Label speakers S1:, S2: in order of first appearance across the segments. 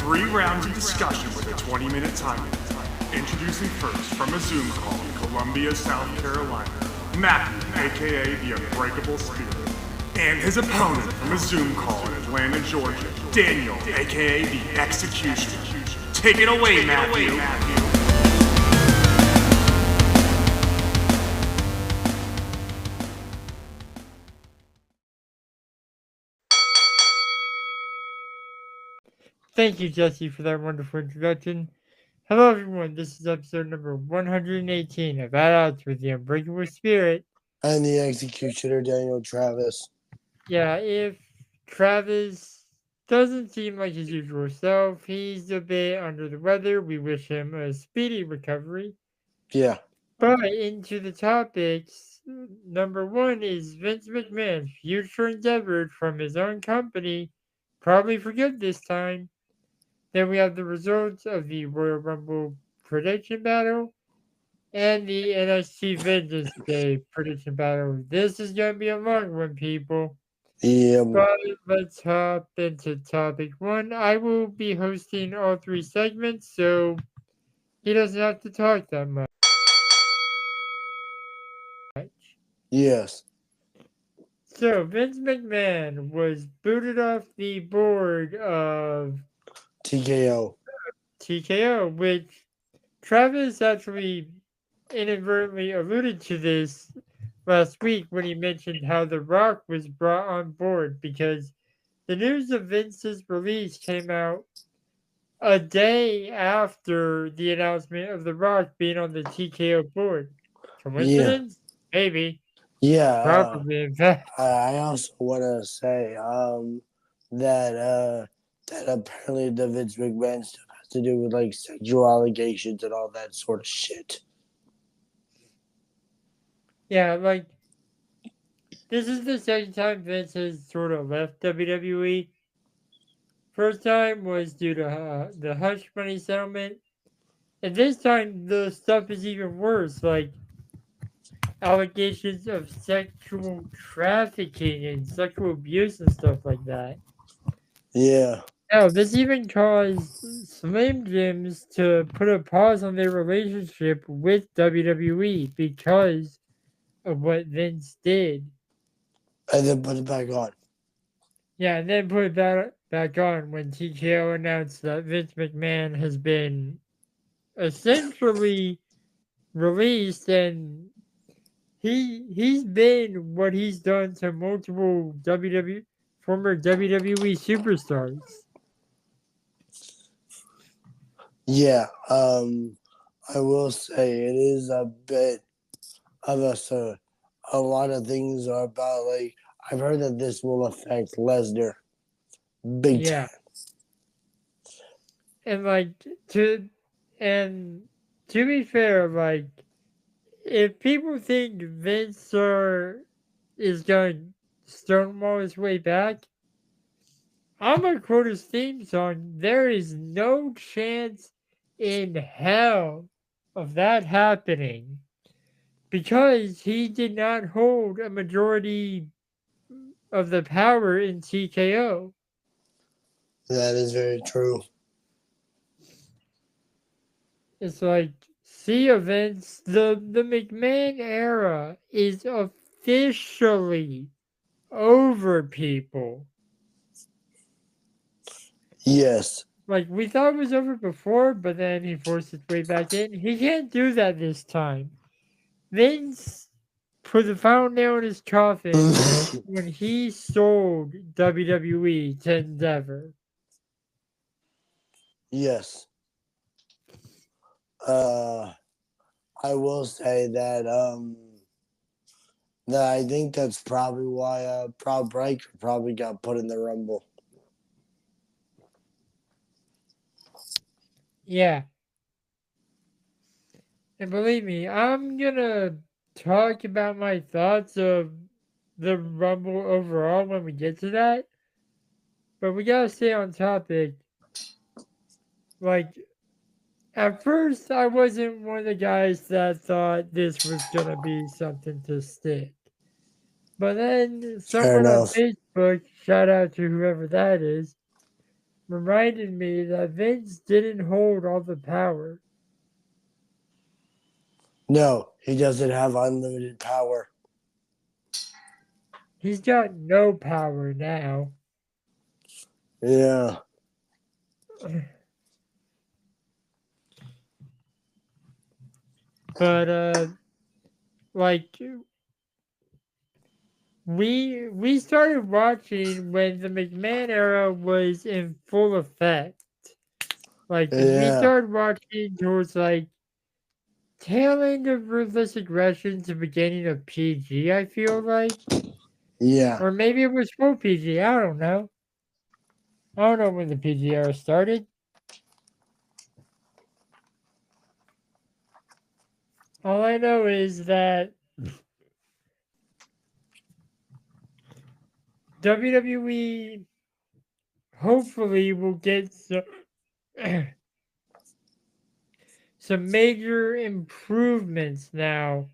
S1: 3 rounds of discussion with a 20-minute time limit. Introducing first from a Zoom call in Columbia, South Carolina, Matthew, aka the Unbreakable Spirit. And his opponent from a Zoom call in Atlanta, Georgia, Daniel, aka the Executioner. Take it away, Matthew.
S2: Thank you, Jesse, for that wonderful introduction. Hello, everyone. This is episode number 118 of At Odds with the Unbreakable Spirit.
S3: And the Executioner, Daniel Travis.
S2: Yeah, if Travis doesn't seem like his usual self, he's a bit under the weather. We wish him a speedy recovery.
S3: Yeah.
S2: But into the topics, number one is Vince McMahon's future endeavors from his own company, probably for good this time. Then we have the results of the Royal Rumble prediction battle and the NXT Vengeance Day prediction battle. This is going to be a long one, people.
S3: Yeah.
S2: But let's hop into topic one. I will be hosting all 3 segments, so he doesn't have to talk that much.
S3: Yes.
S2: So Vince McMahon was booted off the board of
S3: TKO,
S2: which Travis actually inadvertently alluded to this last week when he mentioned how The Rock was brought on board, because the news of Vince's release came out a day after the announcement of The Rock being on the TKO board. Coincidence? Maybe.
S3: Yeah.
S2: Probably, in fact.
S3: I also want to say that apparently the Vince McMahon stuff has to do with like sexual allegations and all that sort of shit.
S2: Yeah, like, this is the second time Vince has sort of left WWE. First time was due to the hush money settlement. And this time the stuff is even worse, like allegations of sexual trafficking and sexual abuse and stuff like that.
S3: Yeah.
S2: Now, this even caused Slim Jims to put a pause on their relationship with WWE because of what Vince did.
S3: And then put it back on.
S2: Yeah, and then put it back on when TKO announced that Vince McMahon has been essentially released, and he's been what he's done to multiple former WWE superstars.
S3: Yeah. I will say it is a bit of a lot of things are about, like, I've heard that this will affect Lesnar big time.
S2: And like to be fair, like, if people think Vince is going to stonewall his way back, I'm gonna quote his theme song. There is no chance in hell of that happening, because he did not hold a majority of the power in TKO.
S3: That is very true.
S2: It's like, see, Vince, the McMahon era is officially over, people.
S3: Yes.
S2: Like, we thought it was over before, but then he forced his way back in. He can't do that this time. Vince put the final nail in his coffin when he sold WWE to Endeavor.
S3: Yes. I will say that that I think that's probably why Proud Breaker probably got put in the Rumble.
S2: Yeah. And believe me, I'm gonna talk about my thoughts of the Rumble overall when we get to that. But we gotta stay on topic. Like, at first, I wasn't one of the guys that thought this was gonna be something to stick. But then someone on Facebook, shout out to whoever that is, reminded me that Vince didn't hold all the power.
S3: No, he doesn't have unlimited power.
S2: He's got no power now.
S3: Yeah.
S2: But like we started watching when the McMahon era was in full effect. Like we
S3: Yeah.
S2: started watching towards like tail end of Ruthless Aggression to beginning of PG, I feel like.
S3: Yeah.
S2: Or maybe it was full PG, I don't know. I don't know when the PG era started. All I know is that WWE hopefully will get some major improvements now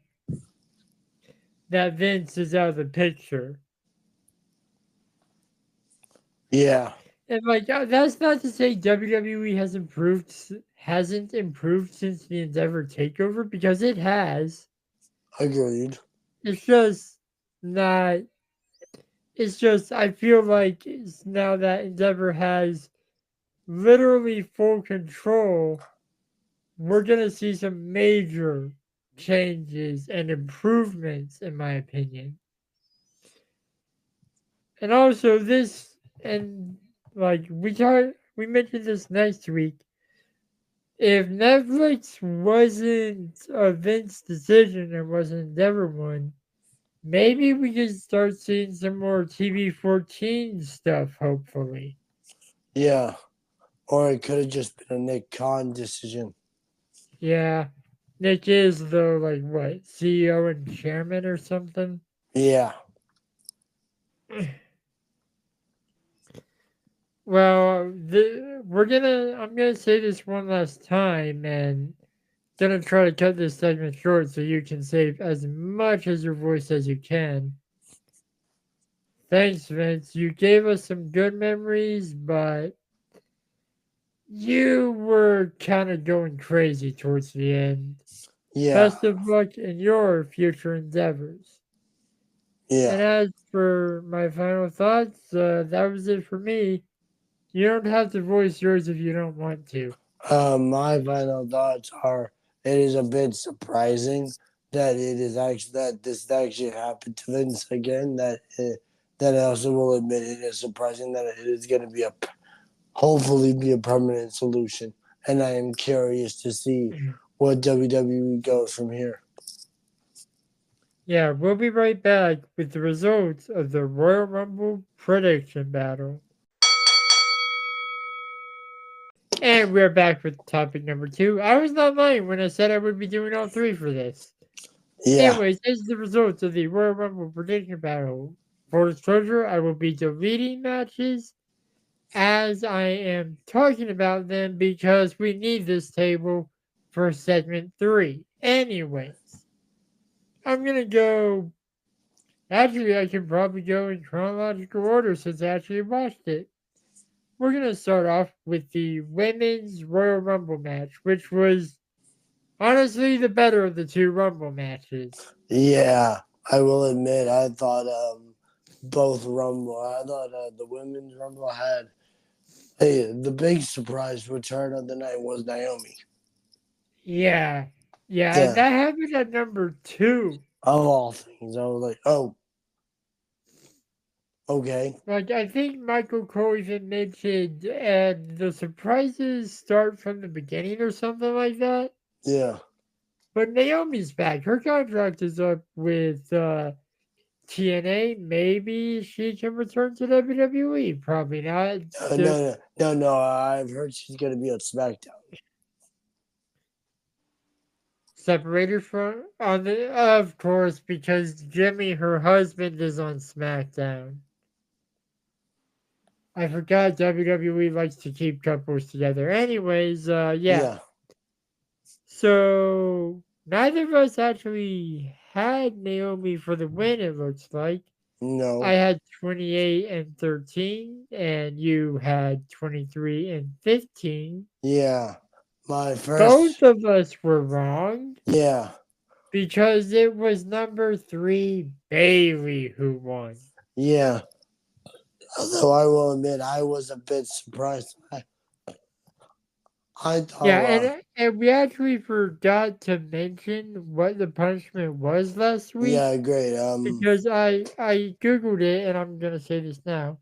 S2: that Vince is out of the picture.
S3: Yeah.
S2: And like that's not to say WWE hasn't improved since the Endeavor takeover, because it has.
S3: Agreed.
S2: It's just not. It's just I feel like now that Endeavor has literally full control, we're gonna see some major changes and improvements, in my opinion. And also this, and like we mentioned this next week. If Netflix wasn't a Vince decision and was an Endeavor one, maybe we could start seeing some more TV-14 stuff, hopefully.
S3: Yeah. Or it could have just been a Nick Khan decision.
S2: Yeah. Nick is, though, like, what, CEO and chairman or something?
S3: Yeah.
S2: Well, I'm gonna say this one last time, and gonna try to cut this segment short so you can save as much as your voice as you can. Thanks, Vince. You gave us some good memories, but you were kind of going crazy towards the end.
S3: Yeah.
S2: Best of luck in your future endeavors.
S3: Yeah.
S2: And as for my final thoughts, that was it for me. You don't have to voice yours if you don't want to.
S3: My final thoughts are: it is a bit surprising that this actually happened to Vince again. That I also will admit it is surprising that it is going to be hopefully be a permanent solution, and I am curious to see what WWE goes from here.
S2: Yeah, we'll be right back with the results of the Royal Rumble prediction battle. And we're back with topic number 2. I was not lying when I said I would be doing all 3 for this.
S3: Yeah.
S2: Anyways, this is the results of the Royal Rumble prediction battle. For disclosure, I will be deleting matches as I am talking about them because we need this table for segment 3. Anyways, I'm gonna go. Actually, I can probably go in chronological order since I actually watched it. We're gonna start off with the Women's Royal Rumble match, which was honestly the better of the 2 Rumble matches.
S3: Yeah. I will admit, I thought both Rumble. I thought the women's Rumble had. Hey, the big surprise return of the night was Naomi.
S2: Yeah,
S3: Yeah.
S2: that happened at number 2.
S3: Of all things, I was like, oh, okay.
S2: Like, I think Michael Cole even mentioned, and the surprises start from the beginning or something like that.
S3: Yeah.
S2: But Naomi's back. Her contract is up with TNA. Maybe she can return to WWE. Probably not.
S3: No. I've heard she's gonna be on SmackDown.
S2: Separated from on the, of course, because Jimmy, her husband, is on SmackDown. I forgot WWE likes to keep couples together. Anyways, yeah. So neither of us actually had Naomi for the win, it looks like.
S3: No.
S2: I had 28 and 13, and you had 23 and 15.
S3: Yeah. My first.
S2: Both of us were wrong
S3: Yeah.
S2: because it was number 3, Bailey, who won.
S3: Yeah. Although I will admit, I was a bit surprised. I thought,
S2: Yeah, and we actually forgot to mention what the punishment was last week
S3: yeah, great.
S2: because I googled it, and I'm gonna say this now.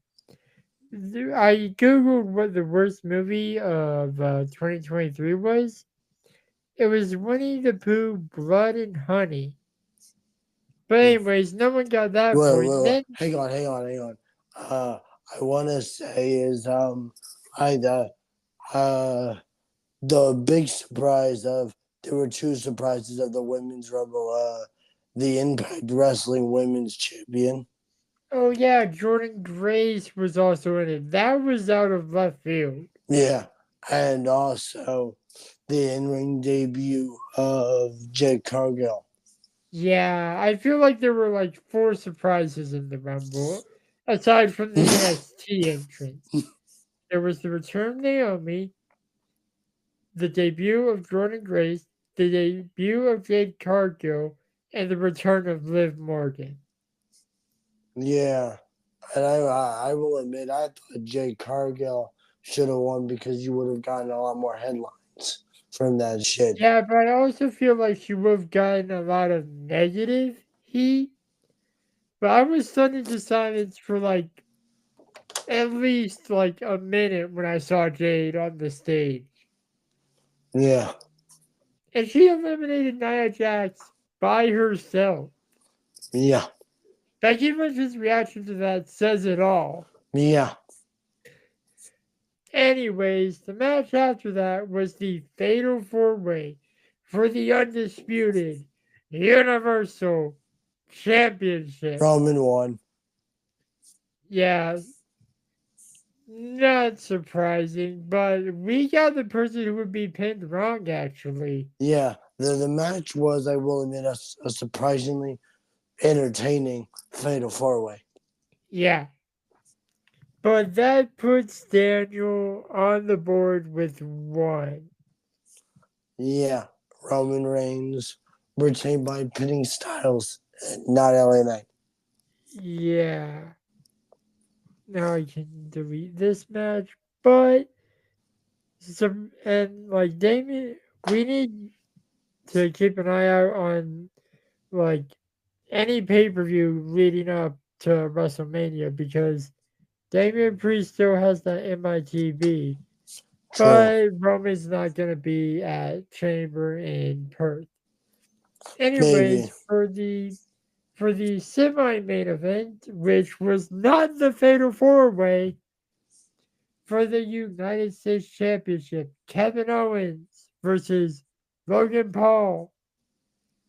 S2: I googled what the worst movie of 2023 was. It was Winnie the Pooh, Blood and Honey. But anyways, no one got that point.
S3: Wait.
S2: Then
S3: Hang on. I want to say is I the big surprise of there were two surprises of the women's rumble. The Impact Wrestling Women's Champion.
S2: oh yeah, Jordan Grace was also in it. That was out of left field.
S3: Yeah, and also the in-ring debut of Jade Cargill.
S2: Yeah, I feel like there were like 4 surprises in the Rumble, aside from the NXT entrance. There was the return of Naomi, the debut of Jordan Grace, the debut of Jade Cargill, and the return of Liv Morgan.
S3: Yeah, and I will admit I thought Jade Cargill should have won because you would have gotten a lot more headlines from that shit.
S2: Yeah, but I also feel like she would have gotten a lot of negative heat. But I was stunned into silence for like at least like a minute when I saw Jade on the stage.
S3: Yeah,
S2: And she eliminated Nia Jax by herself.
S3: yeah,
S2: Becky Lynch's reaction to that says it all.
S3: yeah.
S2: Anyways, the match after that was the Fatal 4-Way for the undisputed Universal Championship.
S3: Roman won.
S2: Yeah, not surprising, but we got the person who would be pinned wrong, actually.
S3: Yeah, the match was, I will admit, a surprisingly entertaining Fatal 4-Way.
S2: Yeah. But that puts Daniel on the board with 1.
S3: Yeah, Roman Reigns retained by pinning Styles, not LA Knight.
S2: Yeah. Now I can delete this match, but like Damien, we need to keep an eye out on like any pay-per-view leading up to WrestleMania because Damian Priest still has that MITB,
S3: True.
S2: but Roman's not gonna be at Chamber in Perth. Anyways,
S3: Maybe.
S2: for the semi-main event, which was not the Fatal 4-Way, for the United States Championship, Kevin Owens versus Logan Paul.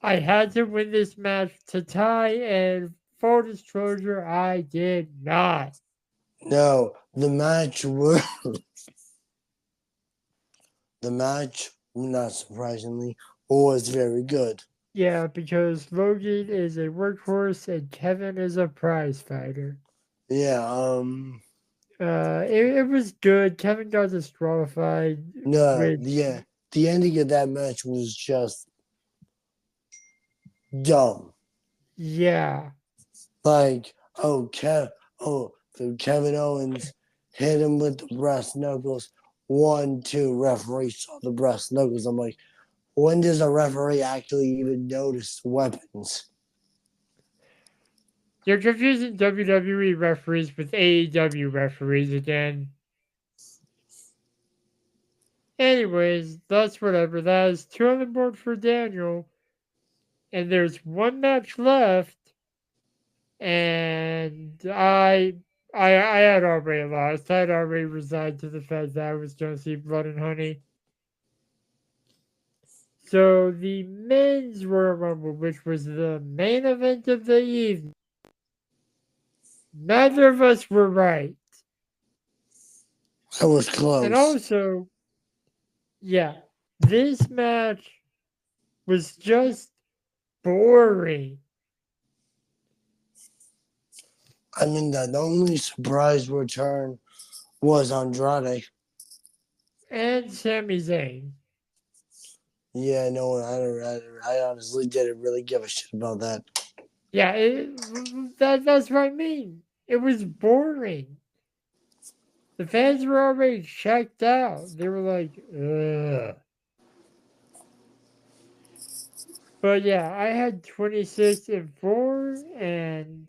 S2: I had to win this match to tie, and full disclosure, I did not.
S3: No, the match was not surprisingly, was very good.
S2: Yeah, because Logan is a workhorse and Kevin is a prize fighter.
S3: Yeah,
S2: it was good. Kevin got disqualified.
S3: no, yeah. The ending of that match was just dumb.
S2: Yeah.
S3: Like, so Kevin Owens hit him with the breast knuckles. 1, 2, referee saw the breast knuckles. I'm like, when does a referee actually even notice weapons?
S2: You're confusing WWE referees with AEW referees again. Anyways, that's whatever. That is 2 on the board for Daniel. And there's 1 match left. And I had already lost. I had already resigned to the fact that I was going to see Blood and Honey. So the men's Royal Rumble, which was the main event of the evening, neither of us were right.
S3: That was close.
S2: And also, yeah, this match was just boring.
S3: I mean, the only surprise return was Andrade.
S2: And Sami Zayn.
S3: Yeah, no, I honestly didn't really give a shit about that.
S2: Yeah, that's what I mean. It was boring. The fans were already checked out. They were like, ugh. But yeah, I had 26 and 4, and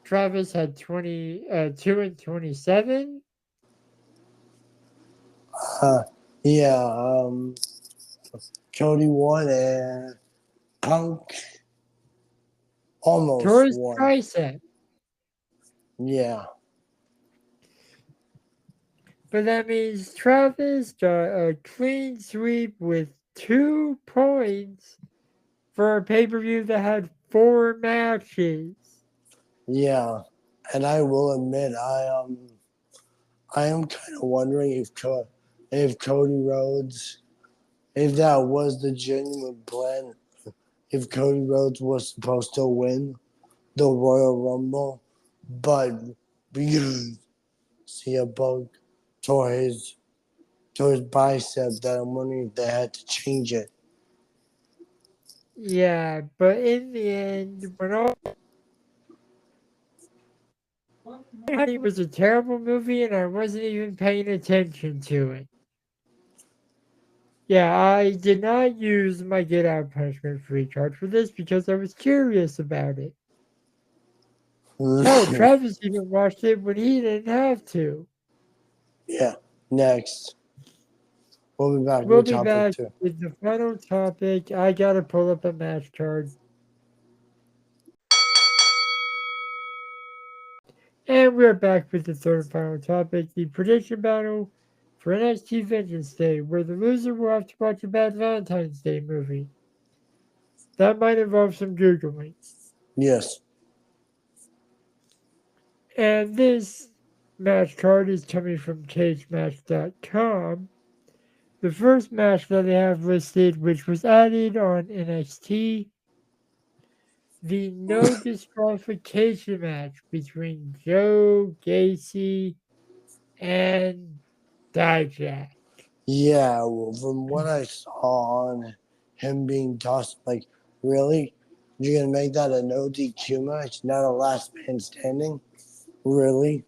S2: Travis had 2 and 27.
S3: Uh, yeah, Cody won and Punk almost
S2: Towards
S3: won.
S2: tricep.
S3: Yeah.
S2: But that means Travis got a clean sweep with 2 points for a pay-per-view that had 4 matches.
S3: Yeah, and I will admit, I am kind of wondering if Cody Rhodes, if that was the genuine plan, if Cody Rhodes was supposed to win the Royal Rumble, but because CM Punk tore his bicep, that I'm wondering if they had to change it.
S2: Yeah, but in the end, when all it was a terrible movie and I wasn't even paying attention to it. Yeah, I did not use my get out punishment free card for this because I was curious about it. Hell, Travis even watched it when he didn't have to.
S3: Yeah. Next, we'll be back
S2: We'll
S3: with
S2: be
S3: topic
S2: back
S3: 2.
S2: with the final topic. I gotta pull up a match card. And we're back with the third and final topic, the prediction battle for NXT Vengeance Day, where the loser will have to watch a Bad Valentine's Day movie. That might involve some Googling.
S3: Yes.
S2: And this match card is coming from cagematch.com. The first match that they have listed, which was added on NXT, the no disqualification match between Joe Gacy and Dijak.
S3: Yeah, well, from what I saw on him being tossed, like, really? You're gonna make that a no DQ match, not a last man standing? Really?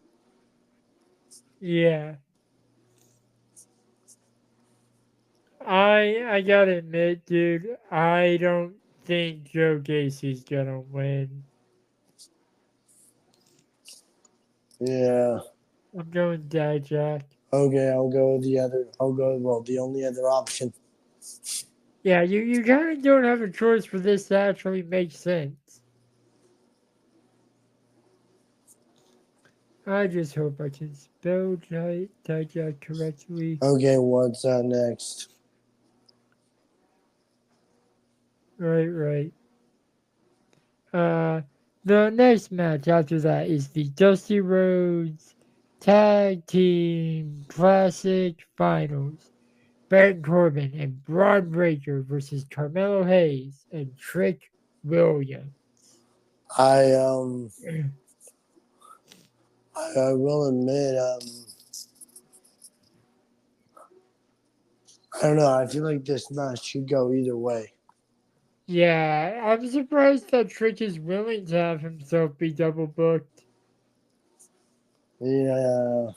S2: Yeah. I gotta admit, dude, I don't think Joe Gacy's gonna win.
S3: Yeah.
S2: I'm going Dijak.
S3: Okay, I'll go with the other. I'll go, well, the only other option.
S2: Yeah, you kind of don't have a choice for this to actually make sense. I just hope I can spell Dijak correctly.
S3: Okay, what's next?
S2: Right. The next match after that is the Dusty Rhodes Tag Team Classic Finals. Baron Corbin and Braun Breaker versus Carmelo Hayes and Trick Williams.
S3: I I will admit, I don't know. I feel like this match should go either way.
S2: Yeah, I'm surprised that Trick is willing to have himself be double booked.
S3: Yeah,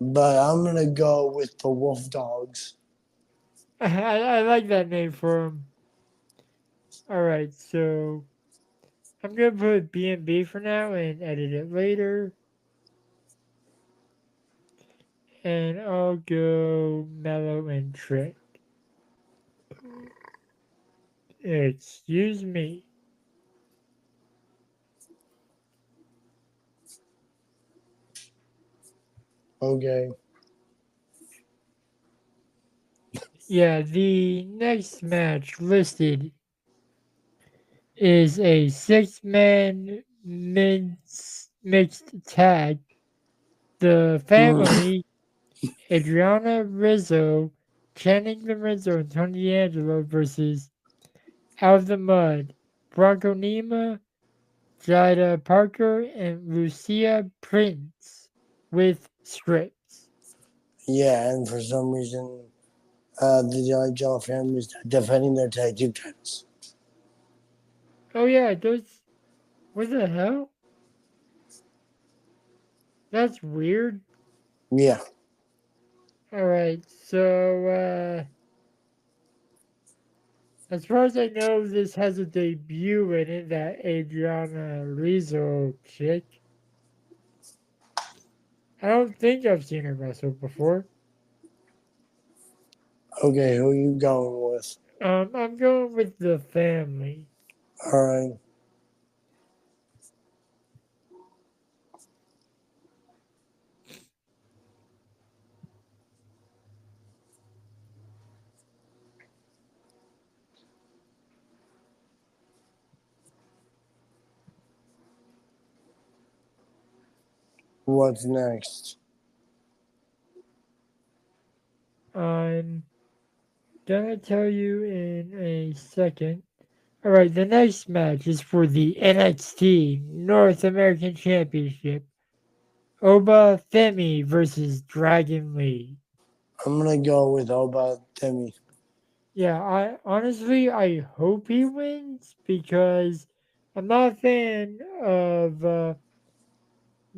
S3: but I'm gonna go with the Wolf Dogs.
S2: I like that name for him. Alright, so I'm gonna put B&B for now and edit it later. And I'll go Mellow and Trick. Excuse me.
S3: Okay.
S2: Yeah, the next match listed is a 6-man mixed tag. The family, Adriana Rizzo, Channing Lorenzo, and Tony D'Angelo versus Out of the Mud, Bronco Nima, Jada Parker and Lucia Prince with scripts.
S3: Yeah, and for some reason, the Jello family is defending their tag team titles.
S2: Oh yeah, those. What the hell? That's weird.
S3: Yeah.
S2: Alright, so, as far as I know, this has a debut in it, that Adriana Rizzo chick. I don't think I've seen her wrestle before.
S3: Okay, who are you going with?
S2: I'm going with the family.
S3: All right. What's next?
S2: I'm gonna tell you in a second. Alright, the next match is for the NXT North American Championship. Oba Femi versus Dragon Lee.
S3: I'm gonna go with Oba Demi.
S2: Yeah, I hope he wins because I'm not a fan of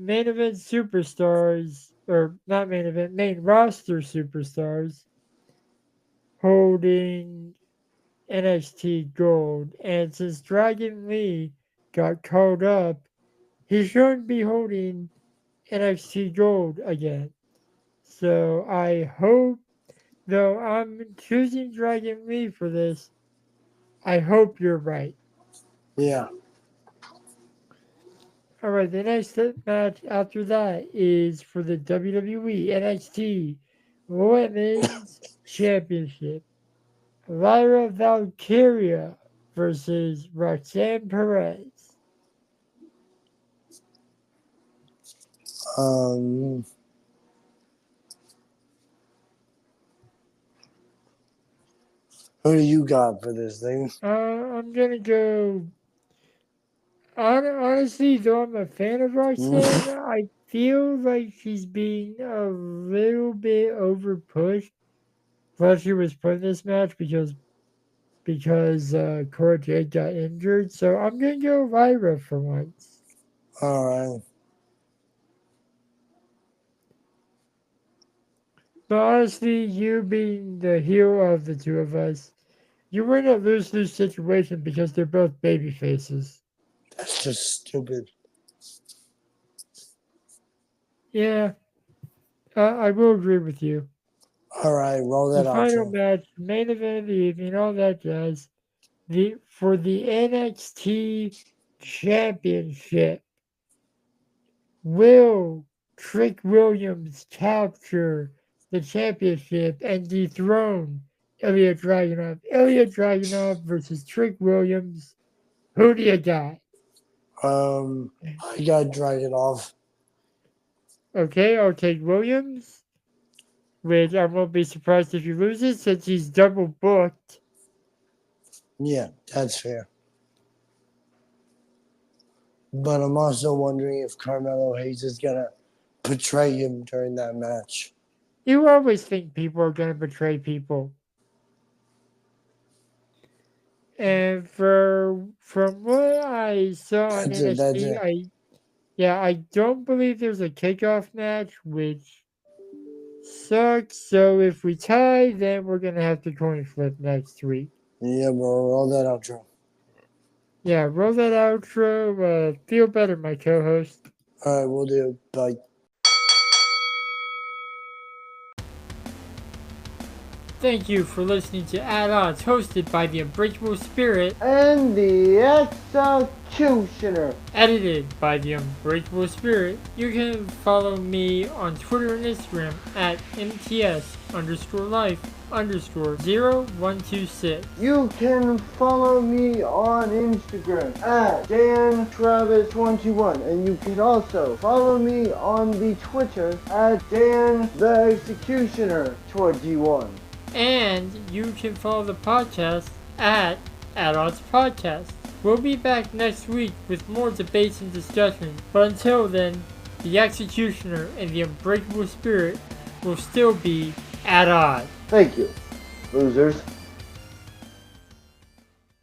S2: main event superstars, or not main event, main roster superstars holding NXT Gold. And since Dragon Lee got called up, he shouldn't be holding NXT Gold again. So I hope, though I'm choosing Dragon Lee for this, I hope you're right.
S3: Yeah.
S2: Alright, the next match after that is for the WWE NXT Women's Championship. Lyra Valkyria versus Roxanne Perez.
S3: Who do you got for this thing?
S2: I'm gonna go. Honestly, though I'm a fan of Roxanne, I feel like she's being a little bit over pushed. Plus, she was put in this match because Cora Jade got injured. So I'm gonna go Lyra for once.
S3: All right.
S2: But honestly, you being the heel of the two of us, you were in a lose-lose situation because they're both baby faces.
S3: That's just stupid.
S2: Yeah, I will agree with you.
S3: All right, roll that
S2: The
S3: out.
S2: final match, main event of the evening, all that jazz. For the NXT Championship, will Trick Williams capture the championship and dethrone Ilya Dragunov? Ilya Dragunov versus Trick Williams. Who do you got?
S3: I got Dragunov.
S2: Okay, I'll take Williams, which I won't be surprised if he loses since he's double booked.
S3: Yeah, that's fair. But I'm also wondering if Carmelo Hayes is gonna betray him during that match.
S2: You always think people are going to betray people. And from what I saw on
S3: That's it.
S2: NXT, I don't believe there's a kickoff match, which sucks. So if we tie, then we're gonna have to coin flip next week.
S3: Yeah, bro, roll that outro.
S2: Yeah, roll that outro. Feel better, my co-host.
S3: All right, we'll do. Bye.
S2: Thank you for listening to At Odds, hosted by the Unbreakable Spirit
S4: and the Executioner.
S2: Edited by the Unbreakable Spirit. You can follow me on Twitter and Instagram at MTS_life_0126.
S4: You can follow me on Instagram at DanTravis21, and you can also follow me on the Twitter at DanTheExecutioner21.
S2: And you can follow the podcast at Odds Podcast. We'll be back next week with more debates and discussion, but until then, the Executioner and the Unbreakable Spirit will still be at odds.
S4: Thank you, losers.